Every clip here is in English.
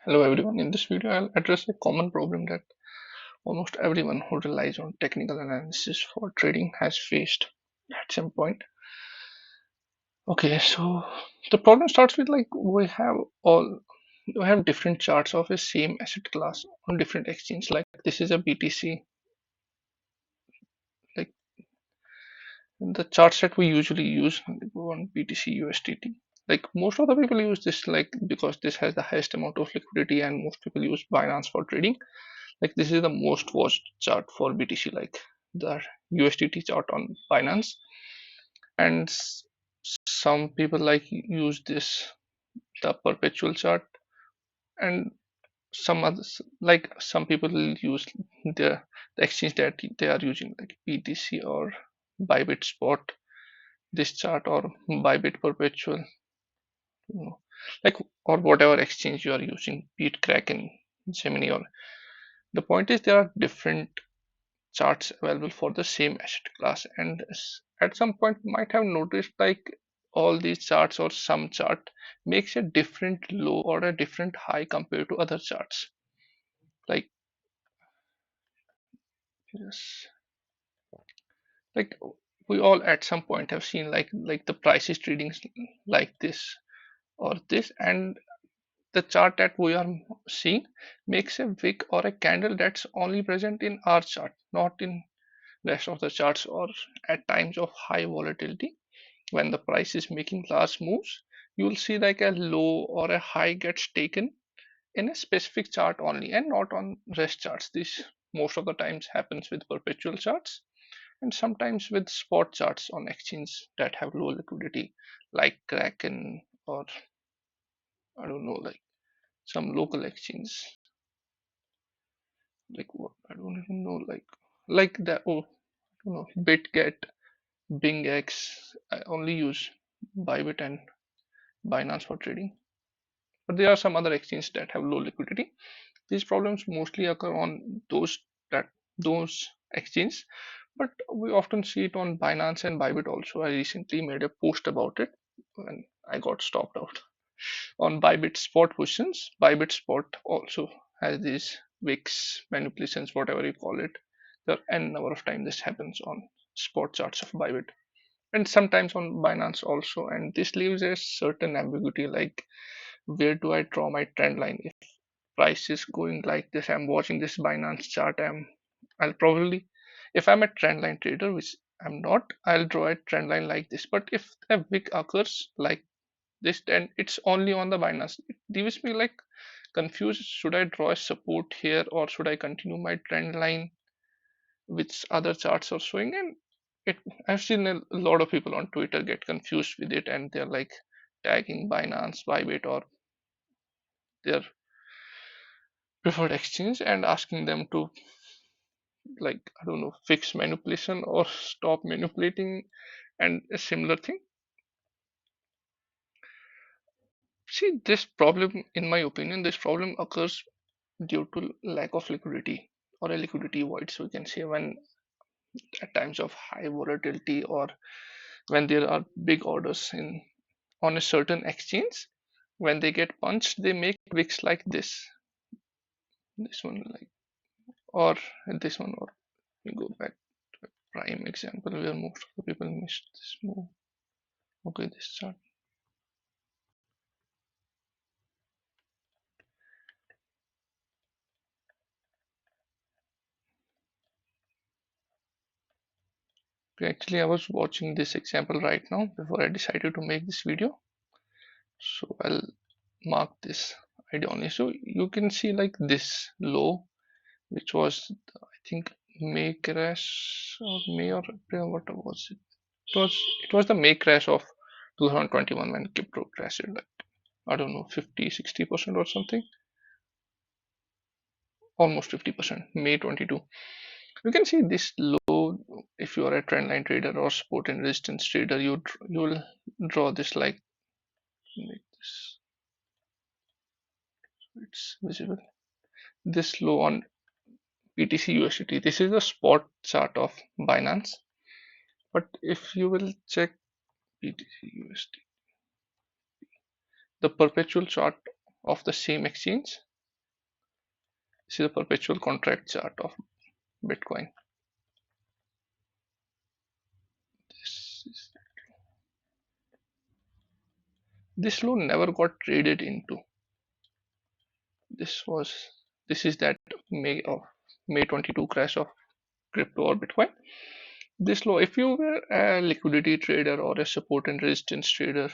Hello everyone, in this video I'll address a common problem that almost everyone who relies on technical analysis for trading has faced at some point. Okay, so the problem starts with like we have different charts of a same asset class on different exchanges. Like this is a BTC, like the charts that we usually use on BTC USDT. Like most of the people use this like because this has the highest amount of liquidity and most people use Binance for trading. Like this is the most watched chart for BTC, like the USDT chart on Binance, and some people like use this the perpetual chart, and some others like some people use the exchange that they are using like BTC or Bybit Spot, this chart or Bybit Perpetual, you know, like or whatever exchange you are using, be it Kraken, Gemini, or the point is there are different charts available for the same asset class, and at some point might have noticed like all these charts or some chart makes a different low or a different high compared to other charts. Like yes, like we all at some point have seen like the price is trading like this or this, and the chart that we are seeing makes a wick or a candle that's only present in our chart, not in rest of the charts, or at times of high volatility when the price is making large moves, you will see like a low or a high gets taken in a specific chart only and not on rest charts. This most of the times happens with perpetual charts and sometimes with spot charts on exchanges that have low liquidity like Kraken or I don't know, like some local exchange, like what I don't even know, like the oh I don't know, BitGet, BingX. I only use Bybit and Binance for trading. But there are some other exchanges that have low liquidity. These problems mostly occur on that those exchanges, but we often see it on Binance and Bybit also. I recently made a post about it when I got stopped out on Bybit spot positions. Bybit spot also has these wicks manipulations, whatever you call it. There are n number of times this happens on spot charts of Bybit and sometimes on Binance also. And this leaves a certain ambiguity, like where do I draw my trend line? If price is going like this, I'm watching this Binance chart, I'll probably, if I'm a trend line trader, which I'm not, I'll draw a trend line like this. But if a wick occurs like this, then it's only on the Binance. It leaves me like confused. Should I draw a support here or should I continue my trend line which other charts are showing? And it I've seen a lot of people on Twitter get confused with it, and they're like tagging Binance, Bybit, or their preferred exchange and asking them to, like, I don't know, fix manipulation or stop manipulating and a similar thing. See, this problem, in my opinion, this problem occurs due to lack of liquidity or a liquidity void. So you can say when at times of high volatility or when there are big orders in on a certain exchange, when they get punched, they make wicks like this one, like, or this one, or we go back to a prime example where most of the people missed this move. Okay, this chart. Okay, actually, I was watching this example right now before I decided to make this video. So I'll mark this ID only. So you can see like this low, which was I think May crash or May or April, what was it? It was the May crash of 2021 when crypto crashed like I don't know 50-60% or something, almost 50%. May 22. You can see this low. If you are a trendline trader or support and resistance trader, you will draw this like this. It's visible. This low on BTC USDT. This is the spot chart of Binance. But if you will check BTC USD, the perpetual chart of the same exchange, This is a perpetual contract chart of Bitcoin. This is, this low never got traded into. This was this is that May 22 crash of crypto or Bitcoin. This low, if you were a liquidity trader or a support and resistance trader,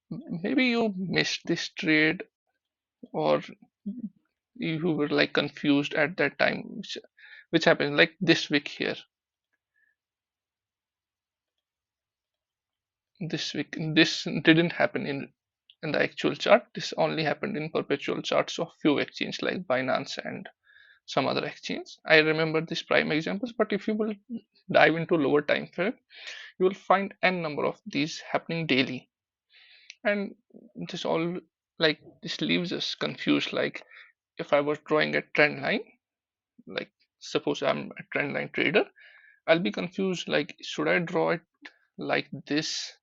maybe you missed this trade, or you were like confused at that time, which happened like this week here. This week, this didn't happen in the actual chart. This only happened in perpetual charts of few exchanges like Binance and some other exchange. I remember these prime examples, but if you will dive into lower time frame, you will find n number of these happening daily. And this all, like, this leaves us confused. Like, if I was drawing a trend line, like suppose I'm a trend line trader, I'll be confused, like, should I draw it like this,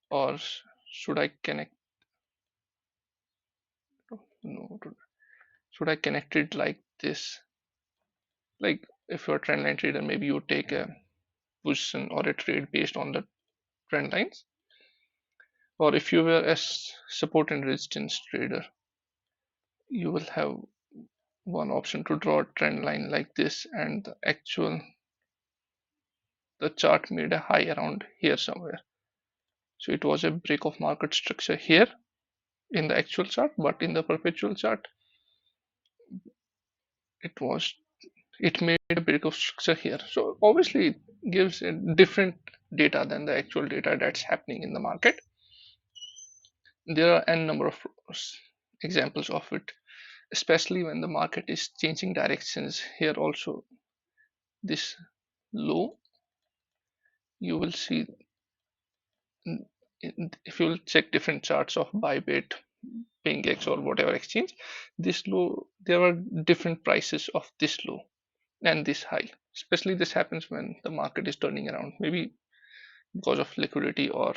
or should I connect, no, should I connect it like this? Like, if you're a trend line trader, maybe you take a position or a trade based on the trend lines. Or if you were a support and resistance trader, you will have one option to draw a trend line like this, and the chart made a high around here somewhere. So it was a break of market structure here in the actual chart, but in the perpetual chart, it was it made a break of structure here. So obviously it gives a different data than the actual data that's happening in the market. There are n number of examples of it, especially when the market is changing directions. Here also, this low, you will see, if you will check different charts of Bybit, PingX, or whatever exchange, this low, there are different prices of this low and this high. Especially this happens when the market is turning around, maybe because of liquidity or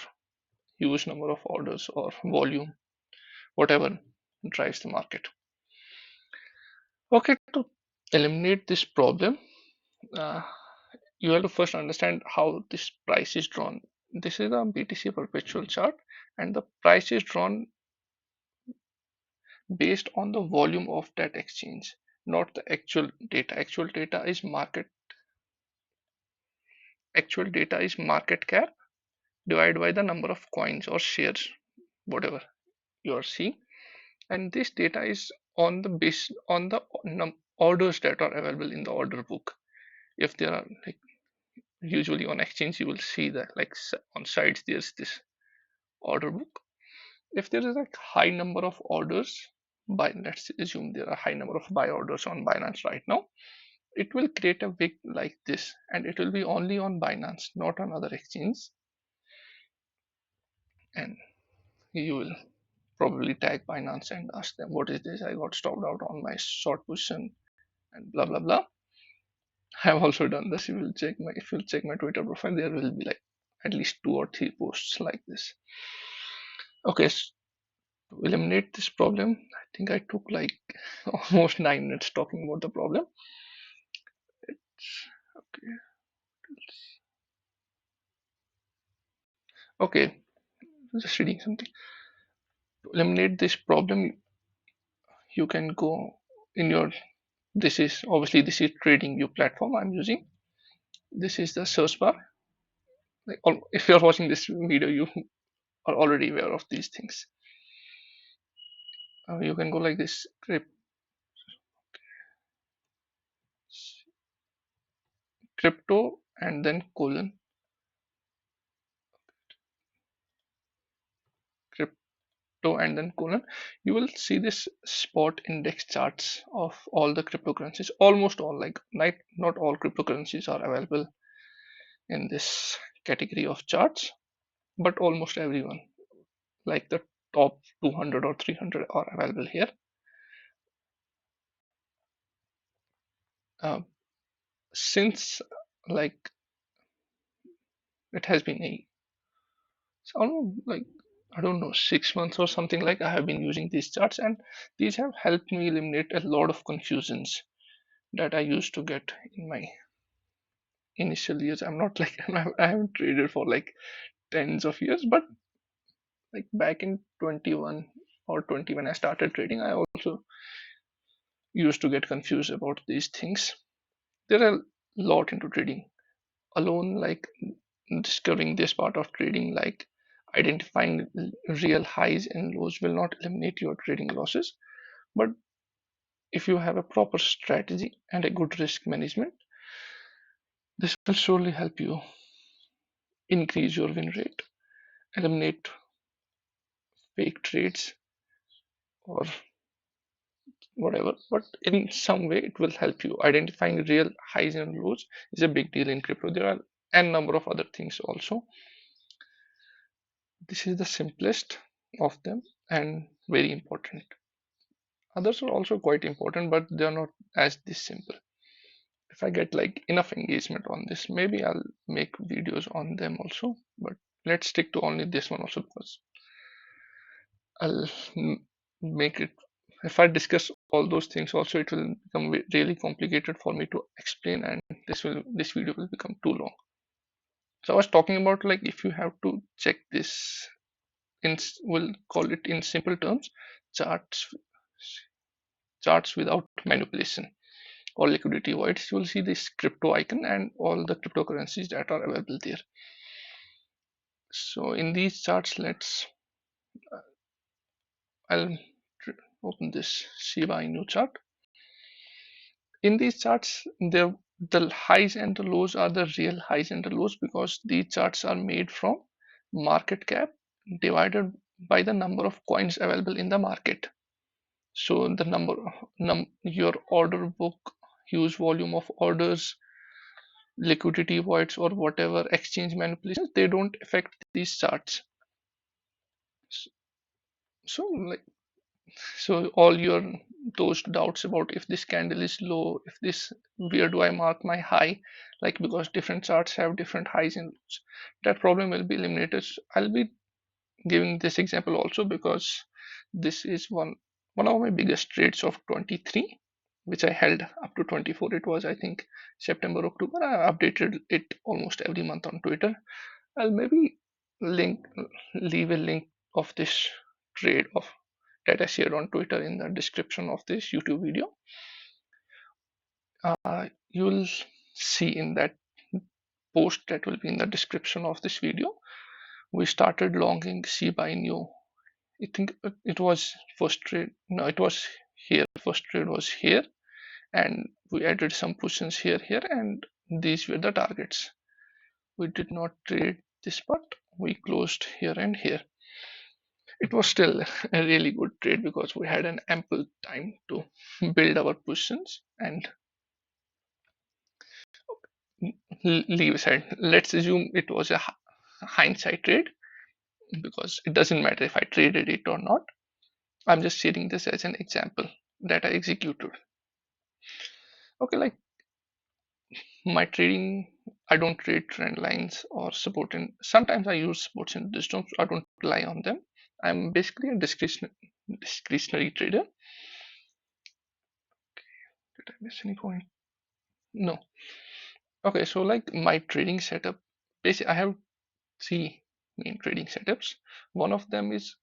huge number of orders or volume, whatever drives the market. Okay, to eliminate this problem, uh, you have to first understand how this price is drawn. This is a BTC perpetual chart, and the price is drawn based on the volume of that exchange, not the actual data. Actual data is market cap divided by the number of coins or shares, whatever you are seeing. And this data is on the base on the orders that are available in the order book. If there are, like, usually on exchange you will see that, like, on sides there's this order book. If there is a high number of orders, by let's assume there are high number of buy orders on Binance right now, it will create a wick like this, and it will be only on Binance, not on other exchanges. And you will probably tag Binance and ask them, what is this? I got stopped out on my short position and blah blah blah. I've also done this. If you'll check my Twitter profile, there will be like at least 2 or 3 posts like this. Okay, so to eliminate this problem, I think I took like almost 9 minutes talking about the problem. Okay. Okay, just reading something. To eliminate this problem, you can go in your, this is TradingView platform I'm using. This is the search bar. Like, if you're watching this video, you are already aware of these things. You can go like this: crypto, and then colon, crypto, and then colon. You will see this spot index charts of all the cryptocurrencies. Almost all, like, not all cryptocurrencies are available in this category of charts, but almost everyone, like the top 200 or 300, are available here. Uh, since, like, it has been a, it's almost like I don't know, 6 months or something, like I have been using these charts, and these have helped me eliminate a lot of confusions that I used to get in my initial years. I'm not like I haven't traded for like tens of years, but like back in 21 or 20 when I started trading, I also used to get confused about these things. There are a lot into trading. Alone, like discovering this part of trading, like identifying real highs and lows, will not eliminate your trading losses. But if you have a proper strategy and a good risk management, this will surely help you increase your win rate, eliminate fake trades or whatever. But in some way, it will help you. Identifying real highs and lows is a big deal in crypto. There are n number of other things also. This is the simplest of them and very important. Others are also quite important, but they are not as this simple. If I get like enough engagement on this, maybe I'll make videos on them also. But let's stick to only this one also, because I'll make it. If I discuss all those things also, it will become really complicated for me to explain, and this video will become too long. So I was talking about, like, if you have to check this in, we'll call it in simple terms, charts charts without manipulation or liquidity voids, you will see this crypto icon and all the cryptocurrencies that are available there. So in these charts, I'll open this Shiba Inu chart. In these charts, the highs and the lows are the real highs and the lows, because these charts are made from market cap divided by the number of coins available in the market. So the your order book, huge volume of orders, liquidity voids, or whatever exchange manipulations, they don't affect these charts. So like, so all your those doubts about if this candle is low, if this, where do I mark my high, like, because different charts have different highs and lows, that problem will be eliminated. So I'll be giving this example also because this is one of my biggest trades of 23, which I held up to 24. It was, I think, September, October. I updated it almost every month on Twitter. I'll maybe link leave a link of this trade of that I shared on Twitter in the description of this YouTube video. You'll see in that post that will be in the description of this video. We started longing Shiba Inu. I think it was first trade. No, it was here. First trade was here, and we added some positions here, and these were the targets. We did not trade this part. We closed here and here. It was still a really good trade because we had an ample time to build our positions and leave aside. Let's assume it was a hindsight trade, because it doesn't matter if I traded it or not. I'm just sharing this as an example that I executed. Okay, like my trading, I don't trade trend lines or support in. Sometimes I use supports in discounts. I don't rely on them. I'm basically a discretionary trader. Did I miss any point? No. Okay, so like my trading setup, basically I have three main trading setups. One of them is,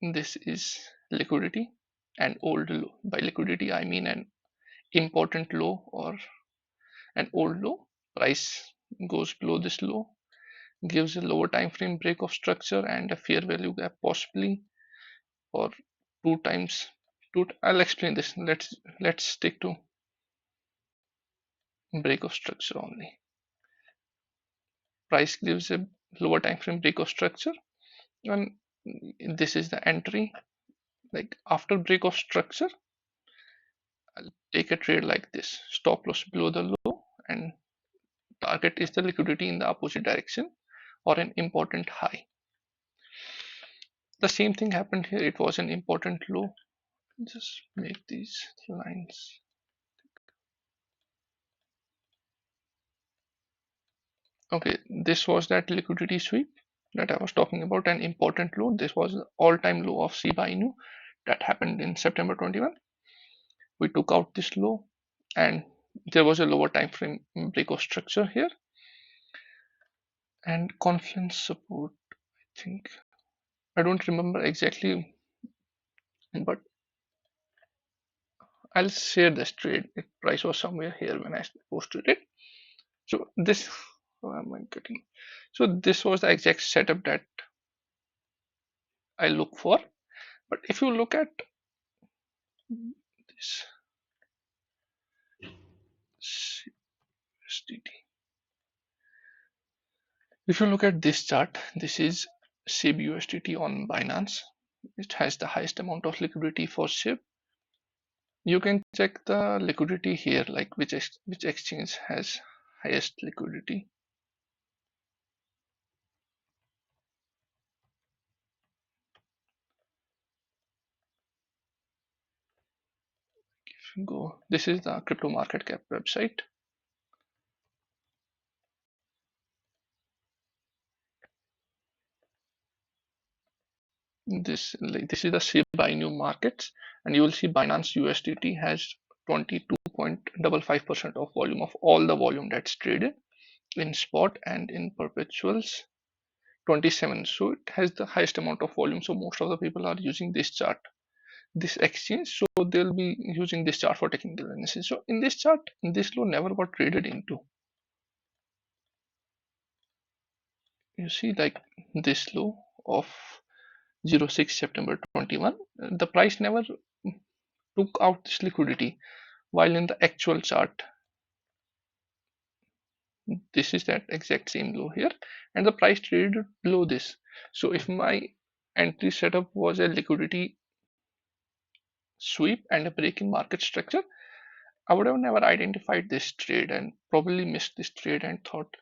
this is liquidity and old low. By liquidity, I mean an important low or an old low. Price goes below this low, gives a lower time frame break of structure and a fair value gap, possibly, or two times. I'll explain this. Let's stick to break of structure only. Price gives a lower time frame break of structure, and this is the entry. Like after break of structure, I'll take a trade like this. Stop loss below the low, and target is the liquidity in the opposite direction or an important high. The same thing happened here. It was an important low. Just make these lines. Okay, this was that liquidity sweep. that I was talking about, an important low. This was the all-time low of Shiba Inu that happened in September 21. We took out this low, and there was a lower time frame break of structure here, and confluence support. I think I don't remember exactly, but I'll share this trade. It price was somewhere here when I posted it. So this, what am I getting? So this was the exact setup that I look for. But if you look at this SDT, if you look at this chart, this is SHIB USDT on Binance. It has the highest amount of liquidity for SHIB. You can check the liquidity here, like which exchange has highest liquidity. If you go, this is the crypto market cap website. This is the Shiba Inu markets, and you will see Binance USDT has 22.55% of volume of all the volume that's traded in spot, and in perpetuals 27. So it has the highest amount of volume. So most of the people are using this chart, this exchange. So they'll be using this chart for technical analysis. So in this chart, this low never got traded into. You see, like this low of 06 September 21, the price never took out this liquidity, while in the actual chart this is that exact same low here, and the price traded below this. So if my entry setup was a liquidity sweep and a break in market structure, I would have never identified this trade and probably missed this trade and thought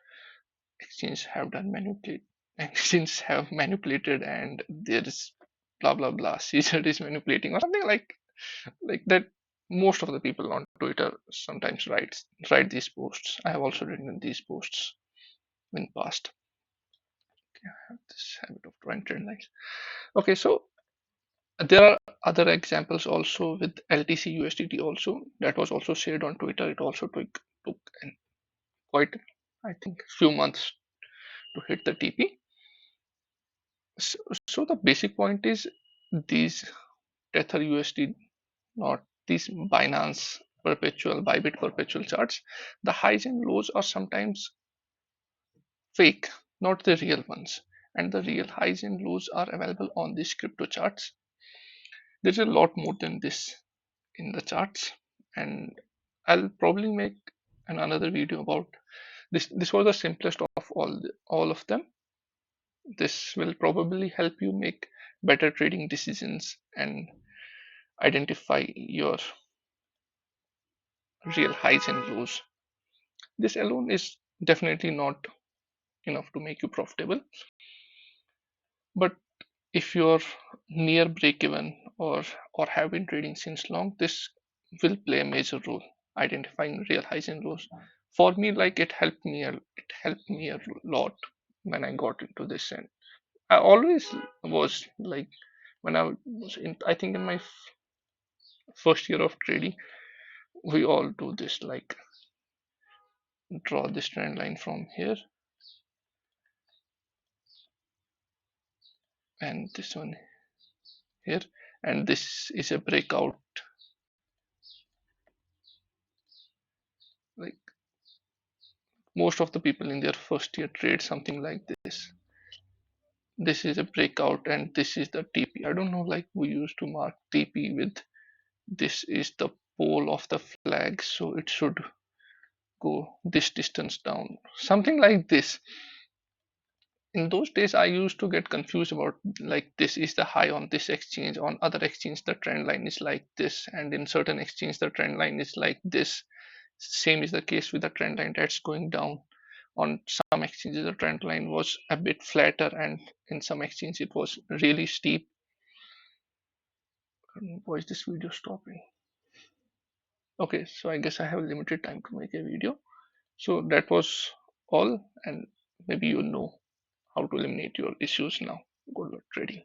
exchange have done manipulate exchange have manipulated, and there is blah blah blah, Caesar is manipulating or something like that. Most of the people on Twitter sometimes write these posts. I have also written these posts in past. Okay, I have this habit of drawing trend lines. Okay, so there are other examples also with LTC USDT also that was also shared on Twitter. It also took quite, I think, few months to hit the TP. So the basic point is these Tether USD, not these Binance perpetual, Bybit perpetual charts, the highs and lows are sometimes fake, not the real ones. And the real highs and lows are available on these crypto charts. There's a lot more than this in the charts, and I'll probably make another video about this. This was the simplest of all of them. This will probably help you make better trading decisions and identify your real highs and lows. This alone is definitely not enough to make you profitable, but if you're near break even or have been trading since long, this will play a major role identifying real highs and lows. For me, like it helped me a lot when I got into this, and I always was like when I was in, I think in my first year of trading, we all do this, like draw this trend line from here and this one here, and this is a breakout. Like most of the people in their first year trade something like this. This is a breakout and this is the TP. I don't know, like we used to mark TP with this is the pole of the flag, so it should go this distance down, something like this. In those days I used to get confused about, like, this is the high on this exchange, on other exchange the trend line is like this, and in certain exchange the trend line is like this. Same is the case with the trend line that's going down. On some exchanges the trend line was a bit flatter, and in some exchange it was really steep. Why is this video stopping? Okay, so I guess I have limited time to make a video. So that was all, and maybe you know how to eliminate your issues now. Good luck trading.